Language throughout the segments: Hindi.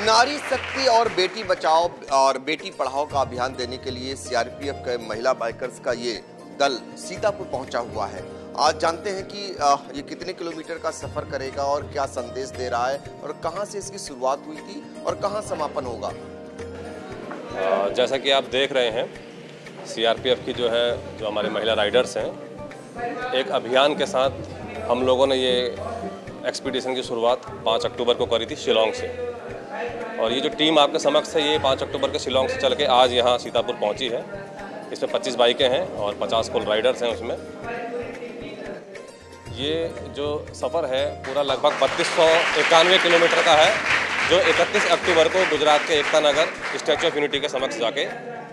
नारी शक्ति और बेटी बचाओ और बेटी पढ़ाओ का अभियान देने के लिए सीआरपीएफ के महिला बाइकर्स का ये दल सीतापुर पहुंचा हुआ है। आज जानते हैं कि ये कितने किलोमीटर का सफर करेगा और क्या संदेश दे रहा है और कहां से इसकी शुरुआत हुई थी और कहां समापन होगा। जैसा कि आप देख रहे हैं, सीआरपीएफ की जो हमारे महिला राइडर्स हैं, एक अभियान के साथ हम लोगों ने ये एक्सपीडिशन की शुरुआत 5 अक्टूबर को करी थी शिलोंग से। और ये जो टीम आपके समक्ष है, ये 5 अक्टूबर के शिलोंग से चल के आज यहाँ सीतापुर पहुँची है। इसमें 25 बाइकें हैं और 50 कुल राइडर्स हैं उसमें। ये जो सफ़र है पूरा लगभग 3291 किलोमीटर का है, जो 31 अक्टूबर को गुजरात के Ekta Nagar statue of unity के समक्ष जाके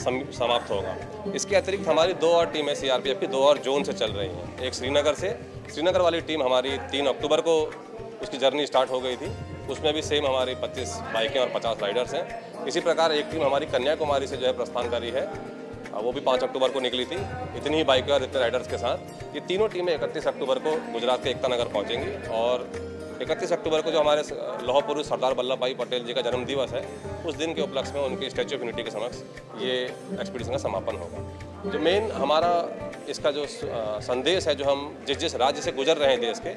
समाप्त होगा। इसके अतिरिक्त हमारी 2 और टीमें सीआरपीएफ की 2 और जोन से चल रही हैं। एक श्रीनगर वाली टीम हमारी 3 अक्टूबर को उसकी जर्नी स्टार्ट हो गई थी। उसमें भी सेम हमारी 25 बाइकें और 50 राइडर्स हैं। इसी प्रकार एक टीम हमारी कन्याकुमारी से जो है प्रस्थान करी है, वो भी 5 अक्टूबर को निकली थी, इतनी ही बाइकें और इतने राइडर्स के साथ। ये तीनों टीमें 31 अक्टूबर को गुजरात के एकता नगर पहुँचेंगी और 31 अक्टूबर को जो हमारे लौह पुरुष सरदार वल्लभ भाई पटेल जी का जन्म दिवस है, उस दिन के उपलक्ष्य में उनके स्टैचू ऑफ यूनिटी के समक्ष ये एक्सपीडिशन का समापन होगा। जो मेन हमारा इसका जो संदेश है, जो हम जिस राज्य से गुजर रहे हैं देश के,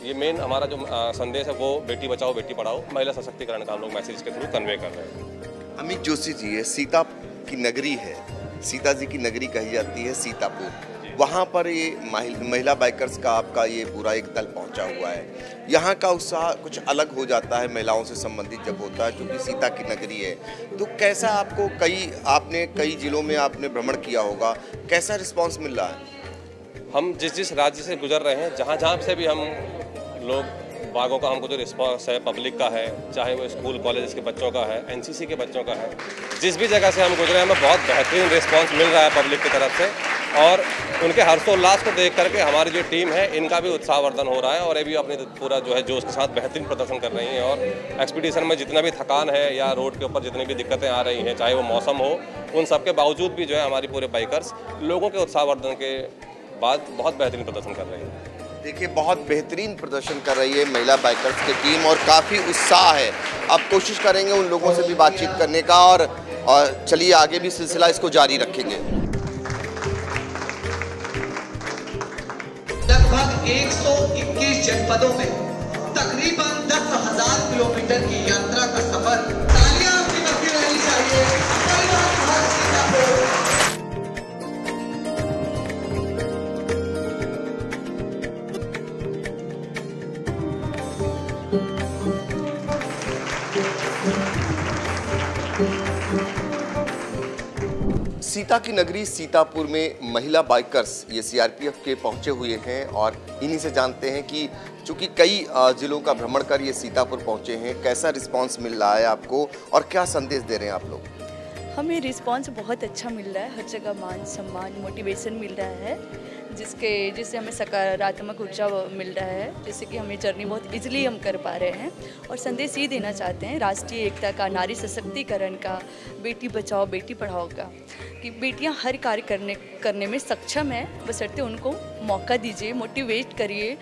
ये मेन हमारा जो संदेश है वो बेटी बचाओ बेटी पढ़ाओ, महिला सशक्तिकरण का हम लोग मैसेज के थ्रू कन्वे कर रहे हैं। अमित जोशी जी, ये सीता की नगरी है, सीता जी की नगरी कही जाती है सीतापुर। वहाँ पर ये महिला बाइकर्स का आपका ये पूरा एक दल पहुँचा हुआ है। यहाँ का उत्साह कुछ अलग हो जाता है महिलाओं से संबंधित जब होता है, क्योंकि सीता की नगरी है। तो कैसा आपको आपने कई जिलों में आपने भ्रमण किया होगा, कैसा रिस्पांस मिल रहा है? हम जिस राज्य से गुजर रहे हैं, जहाँ से भी हम लोग बागों का हमको जो रिस्पांस है पब्लिक का है, चाहे वो स्कूल कॉलेज के बच्चों का है, एनसीसी के बच्चों का है, जिस भी जगह से हम गुजरे हैं हमें बहुत बेहतरीन रिस्पांस मिल रहा है पब्लिक की तरफ से। और उनके हर्षोल्लास को देख करके हमारी जो टीम है इनका भी उत्साहवर्धन हो रहा है और ये भी अपनी पूरा जो है जोश के साथ बेहतरीन प्रदर्शन कर रही हैं। और एक्सपीडिशन में जितना भी थकान है या रोड के ऊपर जितनी भी दिक्कतें आ रही हैं, चाहे वो मौसम हो, उन सब के बावजूद भी जो है हमारी पूरे बाइकर्स लोगों के उत्साहवर्धन के बाद बहुत बेहतरीन प्रदर्शन कर रही है। देखिए, बहुत बेहतरीन प्रदर्शन कर रही है महिला बाइकर्स की टीम और काफ़ी उत्साह है। अब कोशिश करेंगे उन लोगों से भी बातचीत करने का और चलिए आगे भी सिलसिला इसको जारी रखेंगे। लगभग 121 जनपदों में तकरीबन 10,000 किलोमीटर की यात्रा का सफर। तालियां आपकी बजती रहनी चाहिए। सीता की नगरी सीतापुर में महिला बाइकर्स ये सीआरपीएफ के पहुंचे हुए हैं और इन्हीं से जानते हैं कि चूंकि कई जिलों का भ्रमण कर ये सीतापुर पहुंचे हैं, कैसा रिस्पांस मिल रहा है आपको और क्या संदेश दे रहे हैं आप लोग? हमें रिस्पांस बहुत अच्छा मिल रहा है, हर जगह मान सम्मान मोटिवेशन मिल रहा है, जिससे हमें सकारात्मक ऊर्जा मिल रहा है, जिससे कि हमें जर्नी बहुत इजीली हम कर पा रहे हैं। और संदेश ये देना चाहते हैं राष्ट्रीय एकता का, नारी सशक्तिकरण का, बेटी बचाओ बेटी पढ़ाओ का, कि बेटियां हर कार्य करने में सक्षम है, बशर्ते उनको मौका दीजिए, मोटिवेट करिए,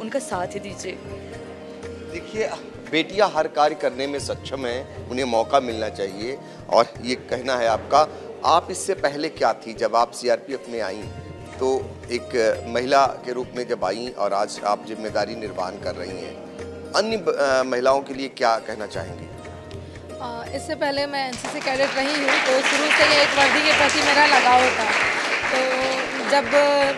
उनका साथ दीजिए। देखिए, बेटियां हर कार्य करने में सक्षम हैं, उन्हें मौका मिलना चाहिए और ये कहना है आपका। आप इससे पहले क्या थी? जब आप सीआरपीएफ में आई तो एक महिला के रूप में जब आई और आज आप जिम्मेदारी निर्वहन कर रही हैं, अन्य महिलाओं के लिए क्या कहना चाहेंगी? इससे पहले मैं एनसीसी कैडेट रही हूँ, तो शुरू से ये एक वर्दी के प्रति मेरा लगाव था। तो जब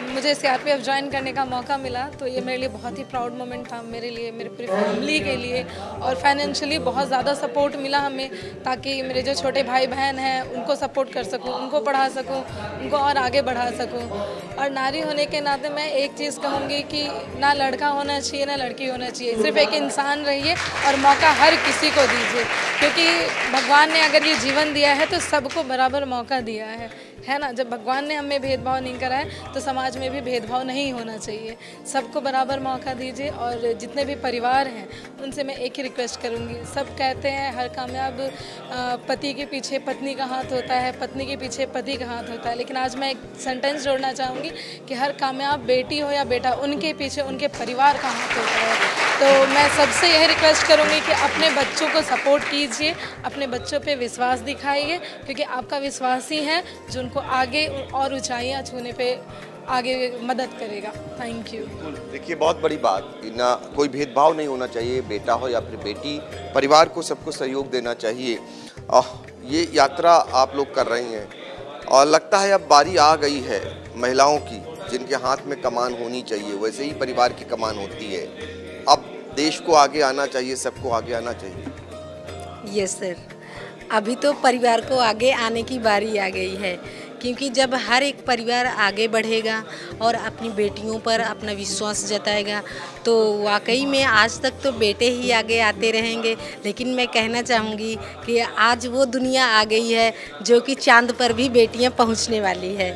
मुझे सीआरपीएफ ज्वाइन करने का मौका मिला तो ये मेरे लिए बहुत ही प्राउड मोमेंट था, मेरे लिए, मेरी पूरी फैमिली के लिए। और फाइनेंशियली बहुत ज़्यादा सपोर्ट मिला हमें, ताकि मेरे जो छोटे भाई बहन हैं उनको सपोर्ट कर सकूं, उनको पढ़ा सकूं, उनको और आगे बढ़ा सकूं। और नारी होने के नाते मैं एक चीज़ कहूँगी कि ना लड़का होना चाहिए ना लड़की होना चाहिए, सिर्फ एक इंसान रहिए और मौका हर किसी को दीजिए, क्योंकि भगवान ने अगर ये जीवन दिया है तो सबको बराबर मौका दिया है है ना, जब भगवान ने हमें भेदभाव नहीं करा है तो समाज में भी भेदभाव नहीं होना चाहिए। सबको बराबर मौका दीजिए। और जितने भी परिवार हैं उनसे मैं एक ही रिक्वेस्ट करूँगी, सब कहते हैं हर कामयाब पति के पीछे पत्नी का हाथ होता है, पत्नी के पीछे पति का हाथ होता है, लेकिन आज मैं एक सेंटेंस जोड़ना चाहूँगी कि हर कामयाब बेटी हो या बेटा, उनके पीछे उनके परिवार का हाथ होता है। तो मैं सबसे यही रिक्वेस्ट करूँगी कि अपने बच्चों को सपोर्ट कीजिए, अपने बच्चों पे विश्वास दिखाइए, क्योंकि आपका विश्वास ही है जो उनको आगे और ऊंचाइयाँ छूने पे आगे मदद करेगा। Thank you. देखिए, बहुत बड़ी बात, ना कोई भेदभाव नहीं होना चाहिए, बेटा हो या फिर बेटी, परिवार को सबको सहयोग देना चाहिए। ये यात्रा आप लोग कर रही हैं और लगता है अब बारी आ गई है महिलाओं की, जिनके हाथ में कमान होनी चाहिए, वैसे ही परिवार की कमान होती है। अब देश को आगे आना चाहिए, सबको आगे आना चाहिए। यस सर, अभी तो परिवार को आगे आने की बारी आ गई है, क्योंकि जब हर एक परिवार आगे बढ़ेगा और अपनी बेटियों पर अपना विश्वास जताएगा तो वाकई में आज तक तो बेटे ही आगे आते रहेंगे, लेकिन मैं कहना चाहूँगी कि आज वो दुनिया आ गई है जो कि चांद पर भी बेटियां पहुँचने वाली है।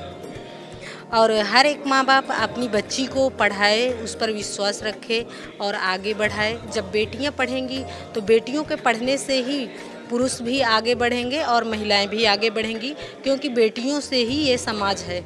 और हर एक माँ बाप अपनी बच्ची को पढ़ाए, उस पर विश्वास रखे और आगे बढ़ाए। जब बेटियां पढ़ेंगी तो बेटियों के पढ़ने से ही पुरुष भी आगे बढ़ेंगे और महिलाएं भी आगे बढ़ेंगी, क्योंकि बेटियों से ही ये समाज है।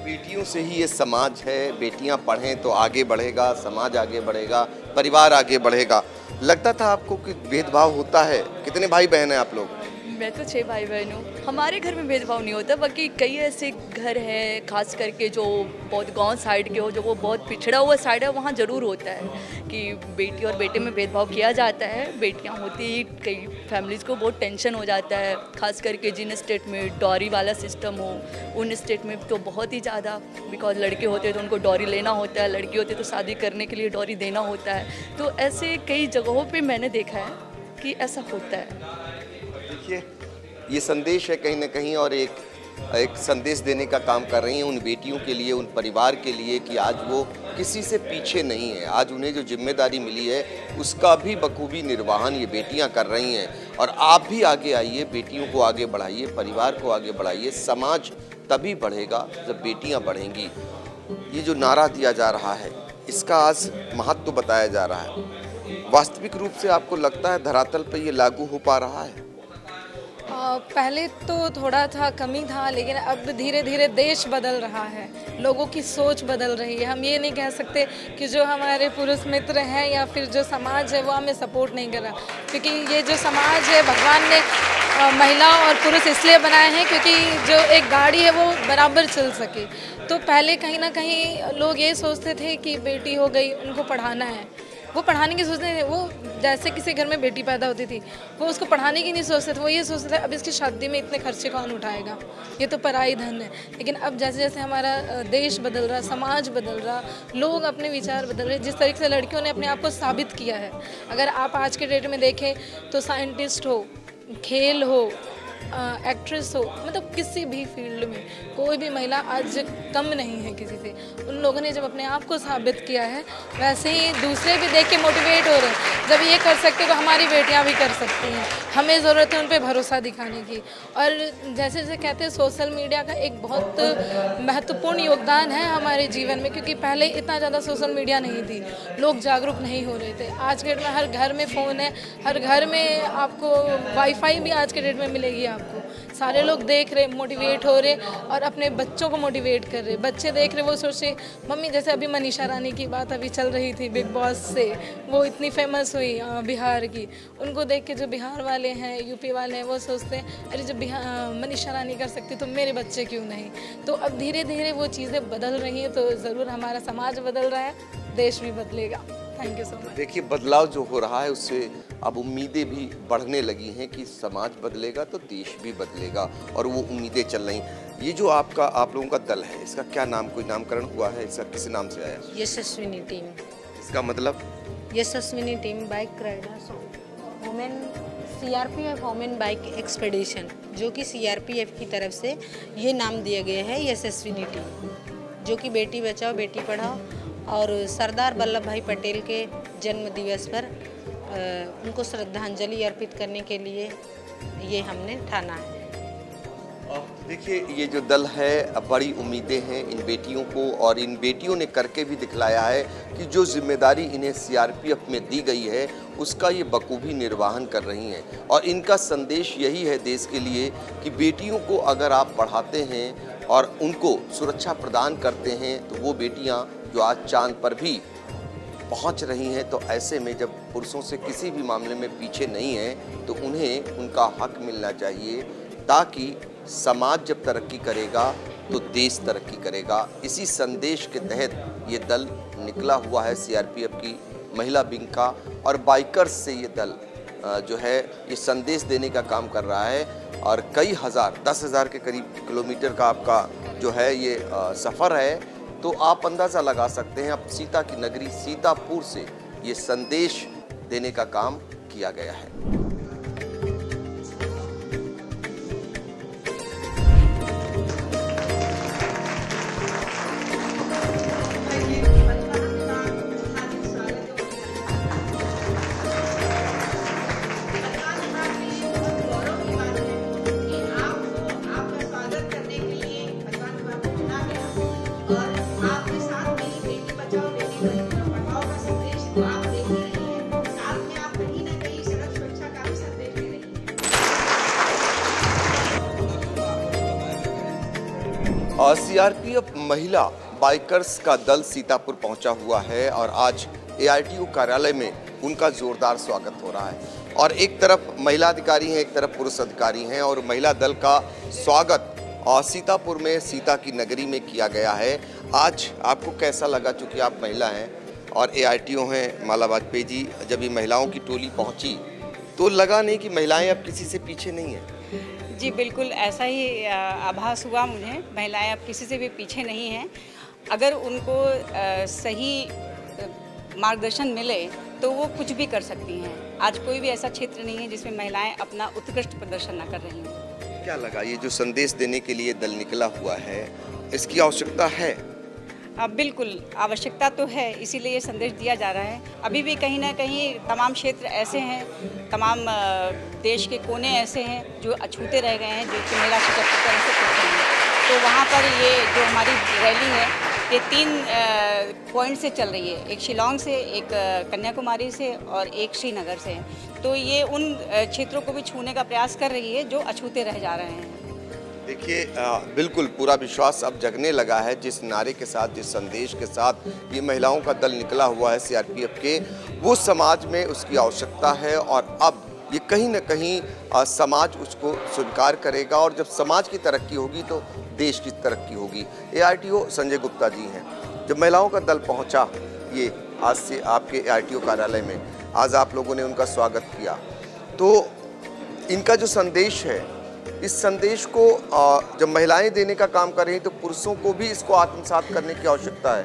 बेटियों से ही ये समाज है। बेटियां पढ़ें तो आगे बढ़ेगा, समाज आगे बढ़ेगा, परिवार आगे बढ़ेगा। लगता था आपको कि भेदभाव होता है? कितने भाई बहन हैं आप लोग? मैं तो 6 भाई बहन हूँ। हमारे घर में भेदभाव नहीं होता, बाकी कई ऐसे घर हैं खास करके जो बहुत गांव साइड के हो, जो वो बहुत पिछड़ा हुआ साइड है, वहाँ ज़रूर होता है कि बेटी और बेटे में भेदभाव किया जाता है। बेटियाँ होती ही कई फैमिलीज़ को बहुत टेंशन हो जाता है, खास करके जिन स्टेट में डॉरी वाला सिस्टम हो उन स्टेट में तो बहुत ही ज़्यादा, बिकॉज लड़के होते हैं तो उनको डॉरी लेना होता है, लड़की होती है तो शादी करने के लिए डॉरी देना होता है। तो ऐसे कई जगहों पर मैंने देखा है कि ऐसा होता है। देखिए, ये संदेश है कहीं ना कहीं, और एक संदेश देने का काम कर रही हैं उन बेटियों के लिए, उन परिवार के लिए कि आज वो किसी से पीछे नहीं है। आज उन्हें जो जिम्मेदारी मिली है उसका भी बखूबी निर्वहन ये बेटियां कर रही हैं। और आप भी आगे आइए, बेटियों को आगे बढ़ाइए, परिवार को आगे बढ़ाइए। समाज तभी बढ़ेगा जब बेटियां बढ़ेंगी। ये जो नारा दिया जा रहा है इसका आज महत्व बताया जा रहा है। वास्तविक रूप से आपको लगता है धरातल पर ये लागू हो पा रहा है? पहले तो थोड़ा था, कमी था, लेकिन अब धीरे धीरे देश बदल रहा है, लोगों की सोच बदल रही है। हम ये नहीं कह सकते कि जो हमारे पुरुष मित्र हैं या फिर जो समाज है वो हमें सपोर्ट नहीं कर रहा, क्योंकि ये जो समाज है भगवान ने महिला और पुरुष इसलिए बनाए हैं क्योंकि जो एक गाड़ी है वो बराबर चल सके। तो पहले कहीं ना कहीं लोग ये सोचते थे कि बेटी हो गई उनको पढ़ाना है, वो पढ़ाने की सोचते थे। वो जैसे किसी घर में बेटी पैदा होती थी वो उसको पढ़ाने की नहीं सोचते थे, वो ये सोचते थे अब इसकी शादी में इतने खर्चे कौन उठाएगा, ये तो पराई धन है। लेकिन अब जैसे जैसे हमारा देश बदल रहा, समाज बदल रहा, लोग अपने विचार बदल रहे, जिस तरीके से लड़कियों ने अपने आप को साबित किया है। अगर आप आज के डेट में देखें तो साइंटिस्ट हो, खेल हो, एक्ट्रेस हो, मतलब किसी भी फील्ड में कोई भी महिला आज कम नहीं है किसी से। उन लोगों ने जब अपने आप को साबित किया है, वैसे ही दूसरे भी देख के मोटिवेट हो रहे हैं। जब ये कर सकते तो हमारी बेटियां भी कर सकती हैं। हमें ज़रूरत है उन पे भरोसा दिखाने की। और जैसे जैसे कहते हैं सोशल मीडिया का एक बहुत महत्वपूर्ण योगदान है हमारे जीवन में, क्योंकि पहले इतना ज़्यादा सोशल मीडिया नहीं थी, लोग जागरूक नहीं हो रहे थे। आज के डेट में हर घर में फ़ोन है, हर घर में आपको वाईफाई भी आज के डेट में मिलेगी आपको। सारे लोग देख रहे, मोटिवेट हो रहे और अपने बच्चों को मोटिवेट कर रहे। बच्चे देख रहे, वो सोच रहे मम्मी, जैसे अभी मनीषा रानी की बात अभी चल रही थी बिग बॉस से, वो इतनी फेमस हुई बिहार की, उनको देख के जो बिहार वाले हैं, यूपी वाले हैं, वो सोचते हैं अरे जब मनीषा रानी कर सकती तो मेरे बच्चे क्यों नहीं। तो अब धीरे धीरे वो चीज़ें बदल रही हैं, तो ज़रूर हमारा समाज बदल रहा है, देश भी बदलेगा। Thank you so much. देखिए, बदलाव जो हो रहा है उससे अब उम्मीदें भी बढ़ने लगी हैं कि समाज बदलेगा तो देश भी बदलेगा, और वो उम्मीदें चल रही। ये जो आप लोगों का दल है, इसका क्या नाम, कोई नामकरण हुआ है? इसका किस नाम से आया? यशस्विनी टीम। इसका मतलब? Yashaswini team bike riders women CRPF women bike expedition, जो कि CRPF की तरफ से ये नाम दिया गया है यशस्विनी टीम, जो कि बेटी बचाओ बेटी पढ़ाओ और सरदार वल्लभ भाई पटेल के जन्म दिवस पर उनको श्रद्धांजलि अर्पित करने के लिए ये हमने ठाना है। देखिए, ये जो दल है, बड़ी उम्मीदें हैं इन बेटियों को, और इन बेटियों ने करके भी दिखलाया है कि जो जिम्मेदारी इन्हें सीआरपीएफ में दी गई है उसका ये बखूबी निर्वहन कर रही हैं। और इनका संदेश यही है देश के लिए कि बेटियों को अगर आप पढ़ाते हैं और उनको सुरक्षा प्रदान करते हैं तो वो बेटियां जो आज चांद पर भी पहुंच रही हैं, तो ऐसे में जब पुरुषों से किसी भी मामले में पीछे नहीं हैं तो उन्हें उनका हक मिलना चाहिए, ताकि समाज जब तरक्की करेगा तो देश तरक्की करेगा। इसी संदेश के तहत ये दल निकला हुआ है सीआरपीएफ की महिला विंग का, और बाइकर्स से ये दल जो है ये संदेश देने का काम कर रहा है। और कई हज़ार 10,000 के करीब किलोमीटर का आपका जो है ये सफ़र है, तो आप अंदाज़ा लगा सकते हैं अब सीता की नगरी सीतापुर से ये संदेश देने का काम किया गया है। और सीआरपीएफ महिला बाइकर्स का दल सीतापुर पहुंचा हुआ है और आज एआरटीओ कार्यालय में उनका जोरदार स्वागत हो रहा है। और एक तरफ महिला अधिकारी हैं, एक तरफ पुरुष अधिकारी हैं, और महिला दल का स्वागत और सीतापुर में सीता की नगरी में किया गया है। आज आपको कैसा लगा, चूँकि आप महिला हैं और एआरटीओ हैं माला वाजपेयी जी, जब ये महिलाओं की टोली पहुँची तो लगा नहीं कि महिलाएँ अब किसी से पीछे नहीं हैं? जी बिल्कुल ऐसा ही आभास हुआ मुझे। महिलाएं अब किसी से भी पीछे नहीं हैं। अगर उनको सही मार्गदर्शन मिले तो वो कुछ भी कर सकती हैं। आज कोई भी ऐसा क्षेत्र नहीं है जिसमें महिलाएं अपना उत्कृष्ट प्रदर्शन न कर रही हैं। क्या लगा, ये जो संदेश देने के लिए दल निकला हुआ है, इसकी आवश्यकता है? बिल्कुल आवश्यकता तो है, इसीलिए ये संदेश दिया जा रहा है। अभी भी कहीं ना कहीं तमाम क्षेत्र ऐसे हैं, तमाम देश के कोने ऐसे हैं जो अछूते रह गए हैं, जो कि महिला सशक्तिकरण से पीछे हैं। तो वहाँ पर ये जो हमारी रैली है ये 3 पॉइंट से चल रही है, एक शिलांग से, एक कन्याकुमारी से और एक श्रीनगर से। तो ये उन क्षेत्रों को भी छूने का प्रयास कर रही है जो अछूते रह जा रहे हैं। देखिए, बिल्कुल पूरा विश्वास अब जगने लगा है जिस नारे के साथ, जिस संदेश के साथ ये महिलाओं का दल निकला हुआ है सीआरपीएफ के, वो समाज में उसकी आवश्यकता है। और अब ये कहीं ना कहीं समाज उसको स्वीकार करेगा, और जब समाज की तरक्की होगी तो देश की तरक्की होगी। एआरटीओ संजय गुप्ता जी हैं। जब महिलाओं का दल पहुंचा ये आज से आपके एआरटीओ कार्यालय में, आज आप लोगों ने उनका स्वागत किया, तो इनका जो संदेश है, इस संदेश को जब महिलाएं देने का काम कर रही हैं तो पुरुषों को भी इसको आत्मसात करने की आवश्यकता है।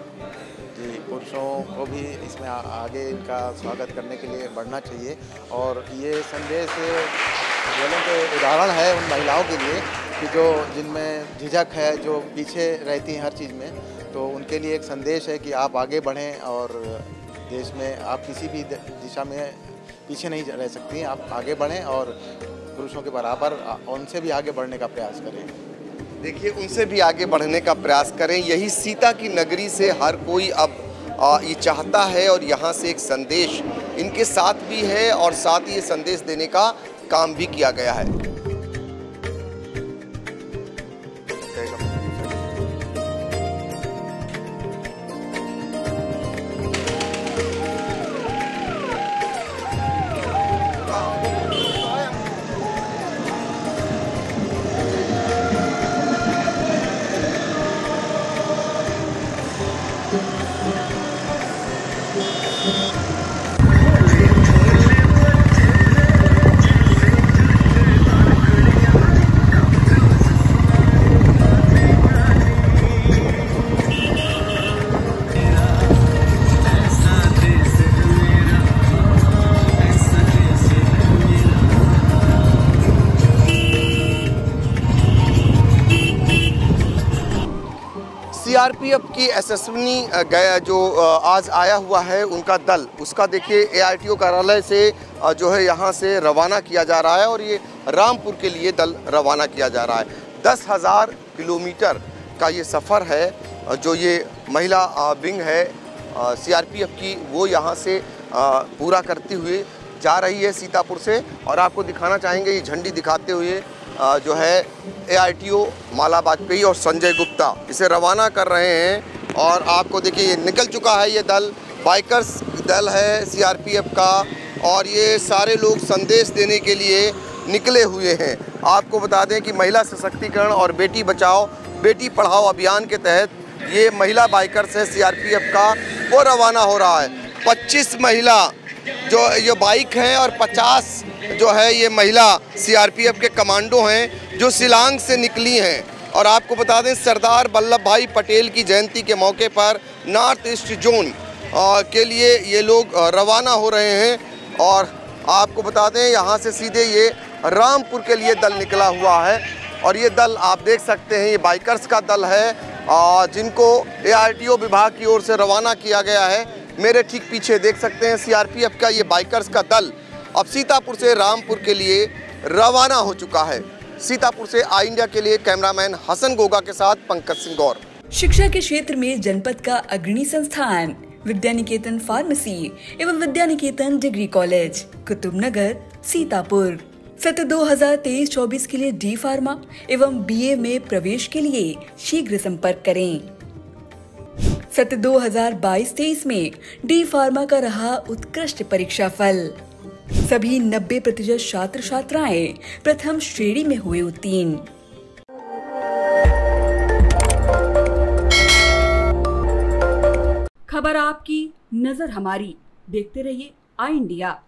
जी, पुरुषों को भी इसमें आगे इनका स्वागत करने के लिए बढ़ना चाहिए। और ये संदेश ज्वलंत उदाहरण है उन महिलाओं के लिए कि जो जिनमें झिझक है, जो पीछे रहती हैं हर चीज़ में, तो उनके लिए एक संदेश है कि आप आगे बढ़ें और देश में आप किसी भी दिशा में पीछे नहीं रह सकती हैं। आप आगे बढ़ें और पुरुषों के बराबर उनसे भी आगे बढ़ने का प्रयास करें। देखिए, उनसे भी आगे बढ़ने का प्रयास करें। यही सीता की नगरी से हर कोई अब ये चाहता है, और यहाँ से एक संदेश इनके साथ भी है और साथ ही ये संदेश देने का काम भी किया गया है। सीआरपीएफ की यशस्विनी गया जो आज आया हुआ है उनका दल, उसका देखिए एआरटीओ कार्यालय से जो है यहाँ से रवाना किया जा रहा है, और ये रामपुर के लिए दल रवाना किया जा रहा है। 10,000 किलोमीटर का ये सफ़र है जो ये महिला विंग है सीआरपीएफ की, वो यहाँ से पूरा करती हुई जा रही है सीतापुर से। और आपको दिखाना चाहेंगे ये झंडी दिखाते हुए जो है ARTO माला वाजपेयी और संजय गुप्ता इसे रवाना कर रहे हैं। और आपको देखिए ये निकल चुका है, ये दल बाइकर्स दल है सीआरपीएफ का, और ये सारे लोग संदेश देने के लिए निकले हुए हैं। आपको बता दें कि महिला सशक्तिकरण और बेटी बचाओ बेटी पढ़ाओ अभियान के तहत ये महिला बाइकर्स है सीआरपीएफ का, वो रवाना हो रहा है। 25 महिला जो ये बाइक हैं और 50 जो है ये महिला सीआरपीएफ के कमांडो हैं जो शिलांग से निकली हैं। और आपको बता दें सरदार वल्लभ भाई पटेल की जयंती के मौके पर नॉर्थ ईस्ट जोन के लिए ये लोग रवाना हो रहे हैं। और आपको बता दें यहाँ से सीधे ये रामपुर के लिए दल निकला हुआ है। और ये दल आप देख सकते हैं ये बाइकर्स का दल है जिनको ARTO विभाग की ओर से रवाना किया गया है। मेरे ठीक पीछे देख सकते हैं सीआरपीएफ का ये बाइकर्स का दल अब सीतापुर से रामपुर के लिए रवाना हो चुका है। सीतापुर से आई इंडिया के लिए कैमरामैन हसन गोगा के साथ पंकज सिंह गौर। शिक्षा के क्षेत्र में जनपद का अग्रणी संस्थान विद्यानिकेतन फार्मेसी एवं विद्यानिकेतन डिग्री कॉलेज कुतुबनगर सीतापुर। सत्र 2023-24 के लिए डी फार्मा एवं BA में प्रवेश के लिए शीघ्र संपर्क करें। सत्र 2022-23 में डी फार्मा का रहा उत्कृष्ट परीक्षा फल। सभी 90% छात्र छात्राएं प्रथम श्रेणी में हुए उत्तीर्ण। खबर आपकी, नजर हमारी। देखते रहिए आई इंडिया।